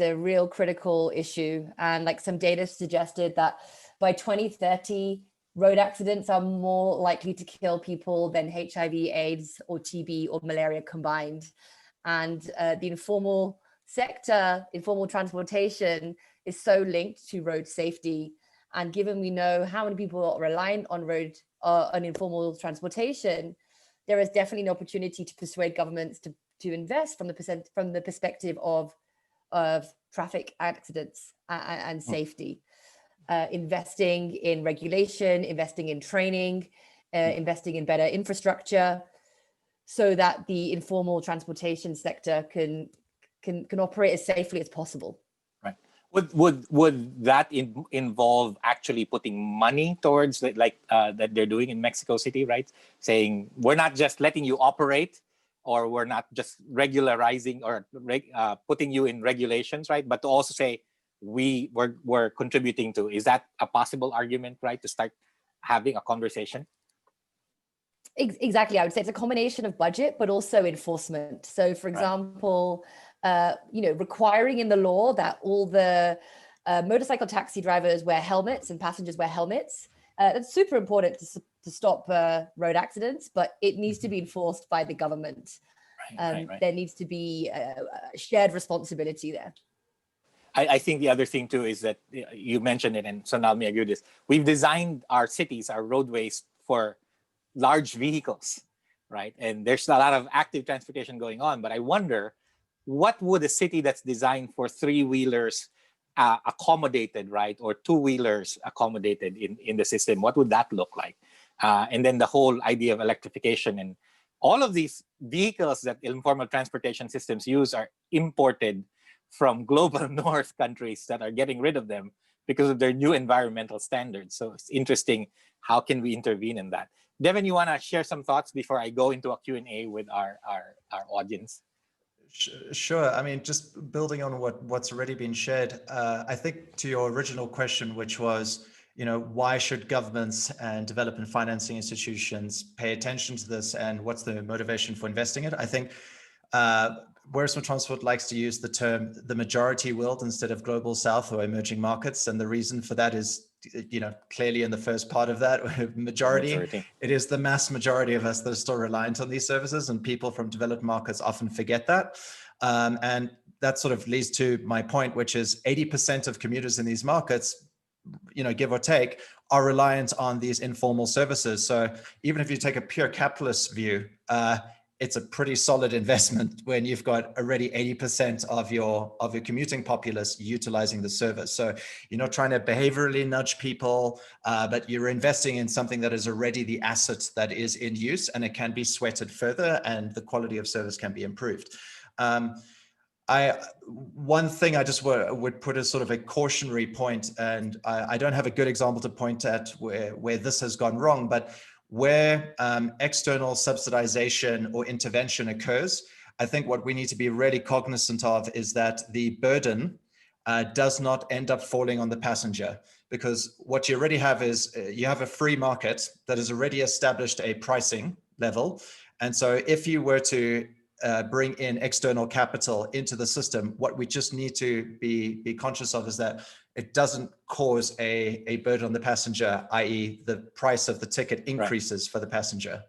a real critical issue. And like some data suggested that by 2030, road accidents are more likely to kill people than HIV, AIDS, or TB or malaria combined. And the informal sector, informal transportation, is so linked to road safety. And given we know how many people are reliant on on informal transportation, there is definitely an opportunity to persuade governments to invest from the perspective of traffic accidents and safety. Investing in regulation, investing in training, investing in better infrastructure, so that the informal transportation sector can operate as safely as possible. Right. Would that involve actually putting money towards that they're doing in Mexico City, right? Saying we're not just letting you operate, or we're not just regularizing or putting you in regulations, right? But to also say we're contributing to. Is that a possible argument, right, to start having a conversation? Exactly. I would say it's a combination of budget, but also enforcement. So, for example, requiring in the law that all the motorcycle taxi drivers wear helmets and passengers wear helmets. That's super important to stop road accidents, but it needs to be enforced by the government. Right. There needs to be a shared responsibility there. I think the other thing too is that you mentioned it, and Sonal may agree with this. We've designed our cities, our roadways, for large vehicles, right? And there's a lot of active transportation going on. But I wonder, what would a city that's designed for three-wheelers accommodated, right, or two-wheelers accommodated in the system, what would that look like? And then the whole idea of electrification, and all of these vehicles that informal transportation systems use are imported from global north countries that are getting rid of them because of their new environmental standards. So it's interesting, how can we intervene in that? Devin, you want to share some thoughts before I go into a Q&A with our audience? Sure. I mean, just building on what's already been shared, I think to your original question, which was, why should governments and development financing institutions pay attention to this, and what's the motivation for investing it? I think Whereas Transport likes to use the term the majority world instead of global south or emerging markets. And the reason for that is, clearly in the first part of that, majority, it is the mass majority of us that are still reliant on these services, and people from developed markets often forget that. And that sort of leads to my point, which is 80% of commuters in these markets, give or take, are reliant on these informal services. So even if you take a pure capitalist view, it's a pretty solid investment when you've got already 80% of your commuting populace utilizing the service. So you're not trying to behaviorally nudge people, but you're investing in something that is already the asset that is in use, and it can be sweated further, and the quality of service can be improved. One thing I just would put as sort of a cautionary point, and I don't have a good example to point at where this has gone wrong, but where external subsidization or intervention occurs, I think what we need to be really cognizant of is that the burden does not end up falling on the passenger, because what you already have is you have a free market that has already established a pricing level. And so if you were to bring in external capital into the system, what we just need to be conscious of is that it doesn't cause a burden on the passenger, i.e. the price of the ticket increases for the passenger,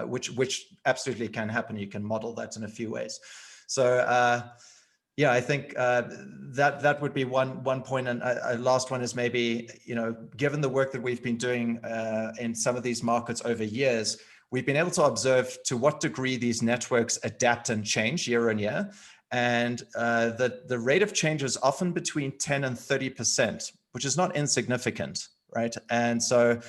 which absolutely can happen. You can model that in a few ways. So yeah, I think that would be one point. And a last one is maybe, given the work that we've been doing in some of these markets over years, we've been able to observe to what degree these networks adapt and change year on year. And the rate of change is often between 10 and 30%, which is not insignificant, right? And so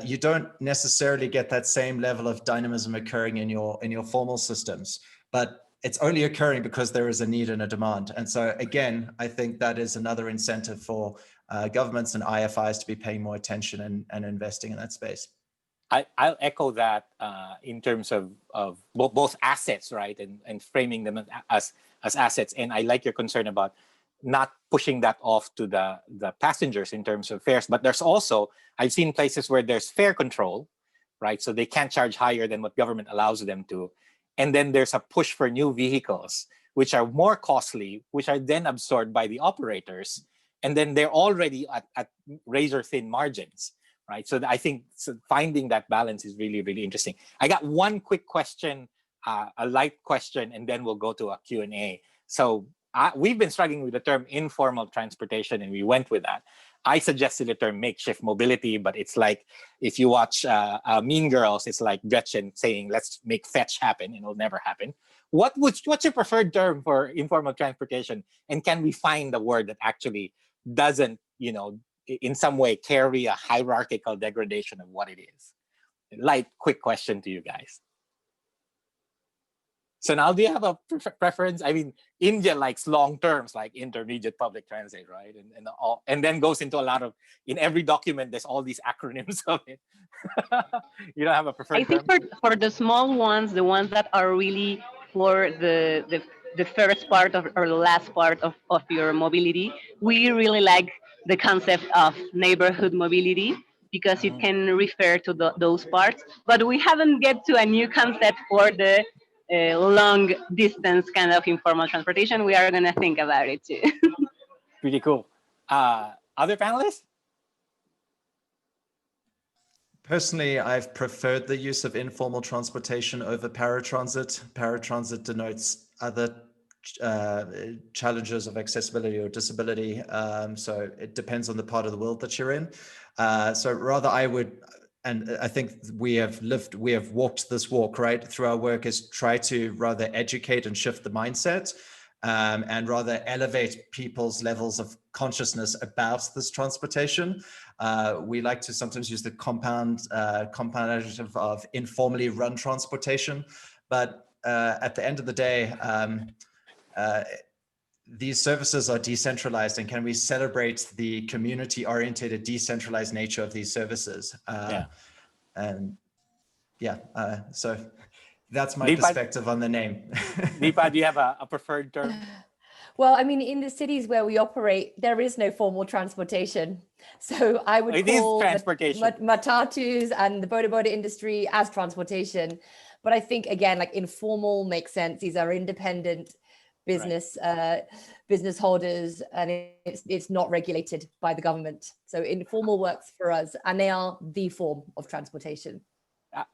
you don't necessarily get that same level of dynamism occurring in your formal systems, but it's only occurring because there is a need and a demand. And so again, I think that is another incentive for governments and IFIs to be paying more attention and investing in that space. I'll echo that in terms of both assets, right, and framing them as assets. And I like your concern about not pushing that off to the passengers in terms of fares. But there's also, I've seen places where there's fare control, right? So they can't charge higher than what government allows them to. And then there's a push for new vehicles, which are more costly, which are then absorbed by the operators. And then they're already at razor thin margins, right? So I think finding that balance is really, really interesting. I got one quick question, a light question, and then we'll go to a Q&A. So we've been struggling with the term informal transportation, and we went with that. I suggested the term makeshift mobility, but it's like, if you watch Mean Girls, it's like Gretchen saying, let's make fetch happen, and it'll never happen. What's your preferred term for informal transportation? And can we find a word that actually doesn't, in some way carry a hierarchical degradation of what it is? Light, quick question to you guys. So now, do you have a preference? I mean, India likes long terms, like intermediate public transit, right? And then goes into a lot of, in every document, there's all these acronyms of it. You don't have a preferred term? I think for the small ones, the ones that are really for the first part of, or the last part of your mobility, we really like the concept of neighborhood mobility, because it can refer to those parts. But we haven't get to a new concept for the long distance kind of informal transportation. We are going to think about it too. Pretty cool. Other panelists? Personally, I've preferred the use of informal transportation over paratransit. Paratransit denotes other challenges of accessibility or disability. So it depends on the part of the world that you're in. So rather I would, and I think we have walked this walk, right, through our work, is try to rather educate and shift the mindset, and rather elevate people's levels of consciousness about this transportation. We like to sometimes use the compound adjective of informally run transportation, but at the end of the day, these services are decentralized, and can we celebrate the community-oriented, decentralized nature of these services? And yeah, so that's my perspective on the name. Deepa, do you have a preferred term? Well, I mean, in the cities where we operate, there is no formal transportation. So I would call matatus and the boda boda industry as transportation. But I think, again, like informal makes sense. These are independent business business holders, and it's not regulated by the government. So informal works for us, and they are the form of transportation.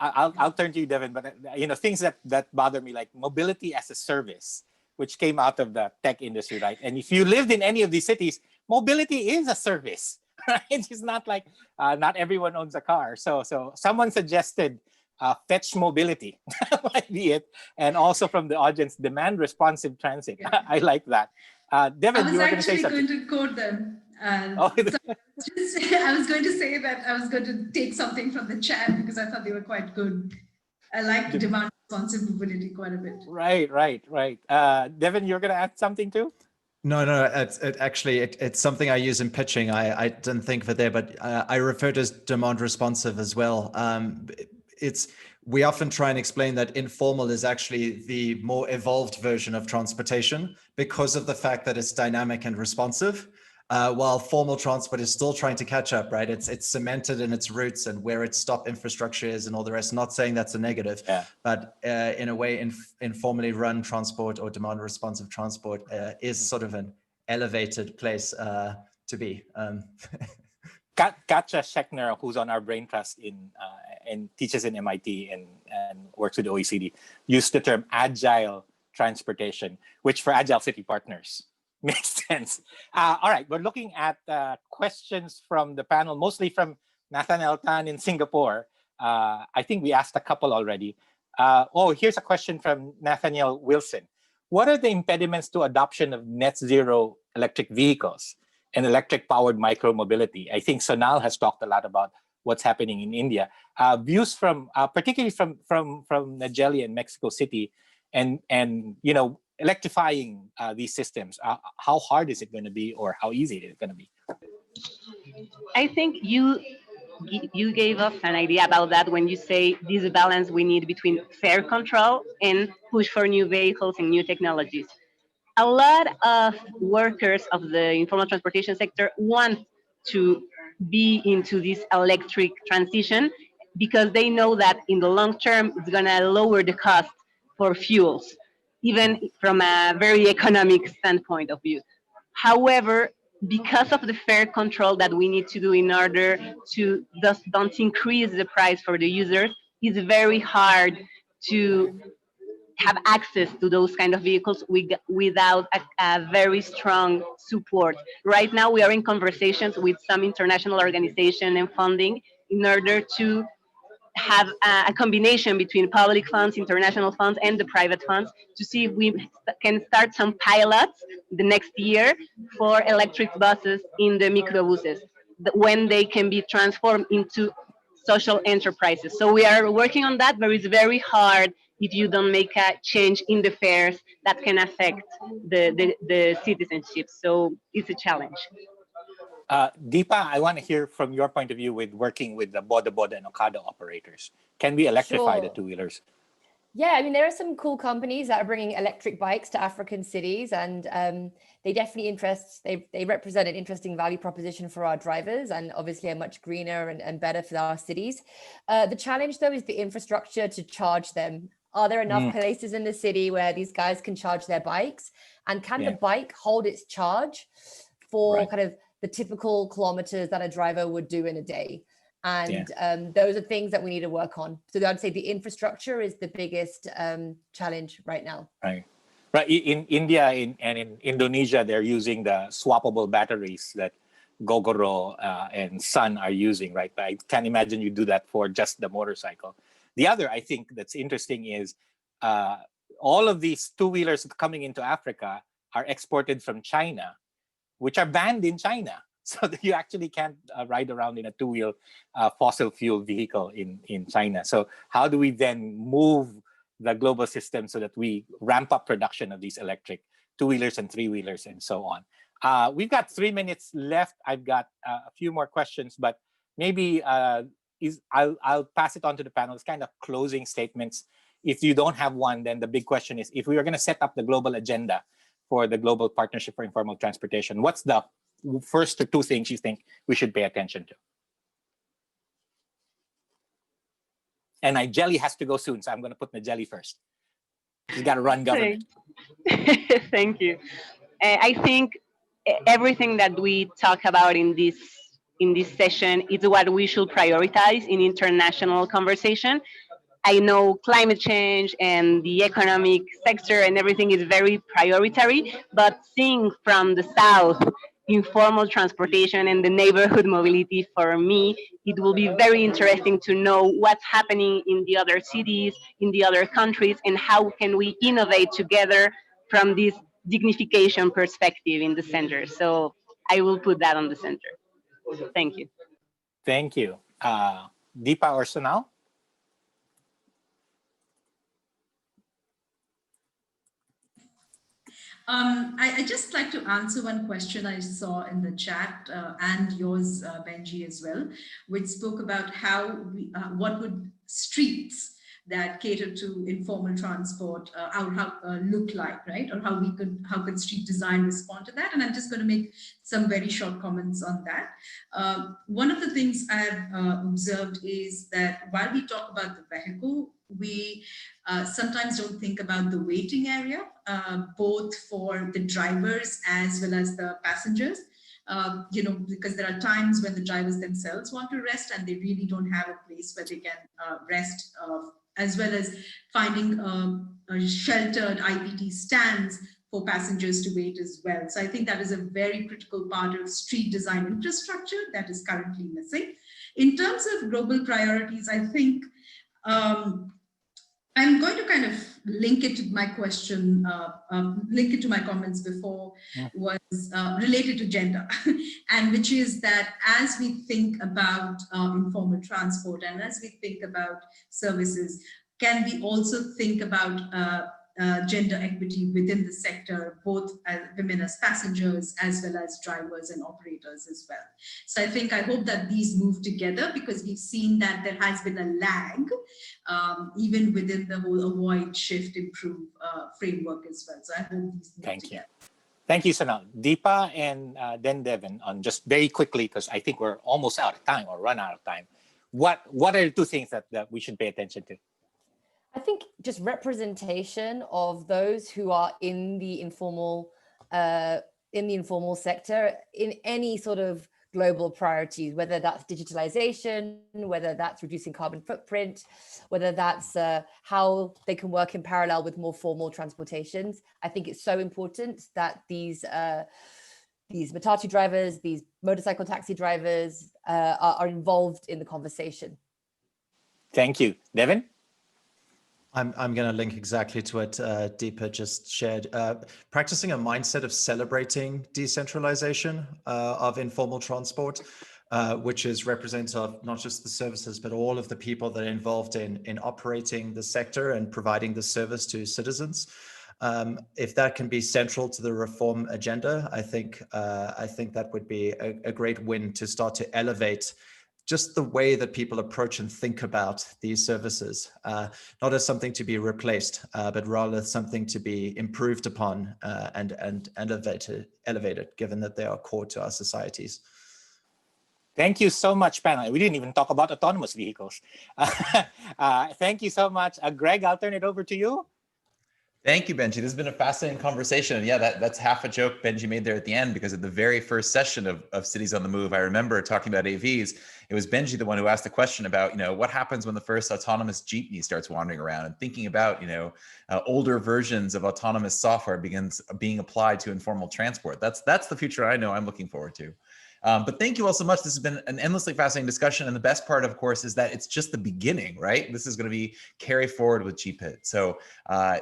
I'll turn to you, Devin, but things that bother me, like mobility as a service, which came out of the tech industry, right? And if you lived in any of these cities, mobility is a service, right? It's not like not everyone owns a car. So someone suggested fetch mobility might be it, and also from the audience, demand responsive transit. Yeah. I like that. Devin, you were going to say something. I was actually going to quote them. I was going to say that I was going to take something from the chat because I thought they were quite good. I like demand responsive mobility quite a bit. Right. Devin, you're going to add something too? No, it's something I use in pitching. I didn't think of it there, but I refer to as demand responsive as well. We often try and explain that informal is actually the more evolved version of transportation because of the fact that it's dynamic and responsive, while formal transport is still trying to catch up, right? It's cemented in its roots and where its stop infrastructure is and all the rest. Not saying that's a negative, but in a way, informally run transport or demand responsive transport is sort of an elevated place to be. Katja Schechner, who's on our brain trust and teaches in MIT and works with OECD, used the term agile transportation, which for Agile City Partners makes sense. All right, we're looking at questions from the panel, mostly from Nathaniel Tan in Singapore. I think we asked a couple already. Oh, here's a question from Nathaniel Wilson. What are the impediments to adoption of net zero electric vehicles and electric powered micromobility? I think Sonal has talked a lot about what's happening in India. Views from, particularly from Nadjeli and Mexico City, and you know, electrifying these systems. How hard is it going to be, or how easy is it going to be? I think you gave us an idea about that when you say this balance we need between fair control and push for new vehicles and new technologies. A lot of workers of the informal transportation sector want to be into this electric transition because they know that in the long term it's going to lower the cost for fuels, even from a very economic standpoint of view. However, because of the fair control that we need to do in order to thus don't increase the price for the users, it's very hard to have access to those kind of vehicles without a very strong support. Right now, we are in conversations with some international organization and funding in order to have a combination between public funds, international funds, and the private funds to see if we can start some pilots the next year for electric buses in the microbuses, when they can be transformed into social enterprises. So we are working on that, but it's very hard if you don't make a change in the fares that can affect the citizenship. So it's a challenge. Deepa, I want to hear from your point of view with working with the Boda Boda and Okada operators. Can we electrify the two-wheelers? Yeah, I mean, there are some cool companies that are bringing electric bikes to African cities, and they definitely they represent an interesting value proposition for our drivers, and obviously are much greener and better for our cities. The challenge, though, is the infrastructure to charge them. Are there enough places in the city where these guys can charge their bikes? And can the bike hold its charge for kind of the typical kilometers that a driver would do in a day? And those are things that we need to work on. So I'd say the infrastructure is the biggest challenge right now. Right. In India and in Indonesia, they're using the swappable batteries that Gogoro and Sun are using, right? But I can't imagine you do that for just the motorcycle. The other, I think, that's interesting is all of these two-wheelers coming into Africa are exported from China, which are banned in China. So that you actually can't ride around in a two-wheel fossil fuel vehicle in China. So how do we then move the global system so that we ramp up production of these electric two-wheelers and three-wheelers and so on? We've got 3 minutes left. I've got a few more questions, but maybe I'll pass it on to the panel. It's kind of closing statements. If you don't have one, then the big question is, if we are going to set up the global agenda for the Global Partnership for Informal Transportation, what's the first or two things you think we should pay attention to? And Nadjeli has to go soon, so I'm going to put Nadjeli first. She's got to run government. Thank you. I think everything that we talk about in this session is what we should prioritize in international conversation. I know climate change and the economic sector and everything is very prioritary, but seeing from the South, informal transportation and the neighborhood mobility, for me, it will be very interesting to know what's happening in the other cities, in the other countries, and how can we innovate together from this dignification perspective in the center. So I will put that on the center. Thank you. Thank you. Deepa or Sonal? I just like to answer one question I saw in the chat and yours, Benji, as well, which spoke about how what would streets that cater to informal transport look like, right? Or how could street design respond to that? And I'm just going to make some very short comments on that. One of the things I've observed is that while we talk about the vehicle, we sometimes don't think about the waiting area, both for the drivers as well as the passengers. Because there are times when the drivers themselves want to rest and they really don't have a place where they can rest, as well as finding sheltered IPT stands for passengers to wait as well. So I think that is a very critical part of street design infrastructure that is currently missing. In terms of global priorities, I think I'm going to kind of link it to my question, link it to my comments before, was related to gender, and which is that as we think about informal transport and as we think about services, can we also think about gender equity within the sector, both as women as passengers, as well as drivers and operators as well. So I hope that these move together, because we've seen that there has been a lag, even within the whole avoid, shift, improve framework as well. So I hope these move together. Thank you, Sonal. Deepa and then Devin, on just very quickly, because I think we're almost out of time or run out of time. What are the two things that we should pay attention to? I think just representation of those who are in the informal sector in any sort of global priorities, whether that's digitalization, whether that's reducing carbon footprint, whether that's how they can work in parallel with more formal transportations. I think it's so important that these matatu drivers, these motorcycle taxi drivers are involved in the conversation. Thank you. Devin? I'm going to link exactly to what Deepa just shared. Practicing a mindset of celebrating decentralization of informal transport, which is representative of not just the services, but all of the people that are involved in operating the sector and providing the service to citizens. If that can be central to the reform agenda, I think that would be a great win to start to elevate just the way that people approach and think about these services, not as something to be replaced, but rather something to be improved upon and elevated, given that they are core to our societies. Thank you so much, panel. We didn't even talk about autonomous vehicles. Thank you so much. Greg, I'll turn it over to you. Thank you, Benji. This has been a fascinating conversation. And yeah, that's half a joke Benji made there at the end, because at the very first session of Cities on the Move, I remember talking about AVs. It was Benji, the one who asked the question about, what happens when the first autonomous jeepney starts wandering around, and thinking about, older versions of autonomous software begins being applied to informal transport. That's the future I know I'm looking forward to. But thank you all so much. This has been an endlessly fascinating discussion. And the best part, of course, is that it's just the beginning, right? This is going to be carry forward with GPIT. So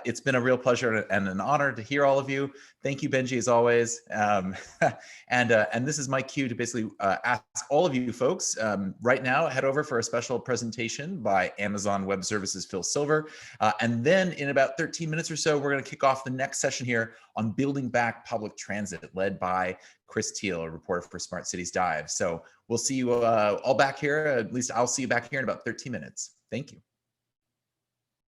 it's been a real pleasure and an honor to hear all of you. Thank you, Benji, as always. And this is my cue to basically ask all of you folks right now, head over for a special presentation by Amazon Web Services Phil Silver. And then in about 13 minutes or so, we're going to kick off the next session here on building back public transit, led by Chris Teal, a reporter for Smart Cities Dive. So we'll see you all back here. At least I'll see you back here in about 13 minutes. Thank you.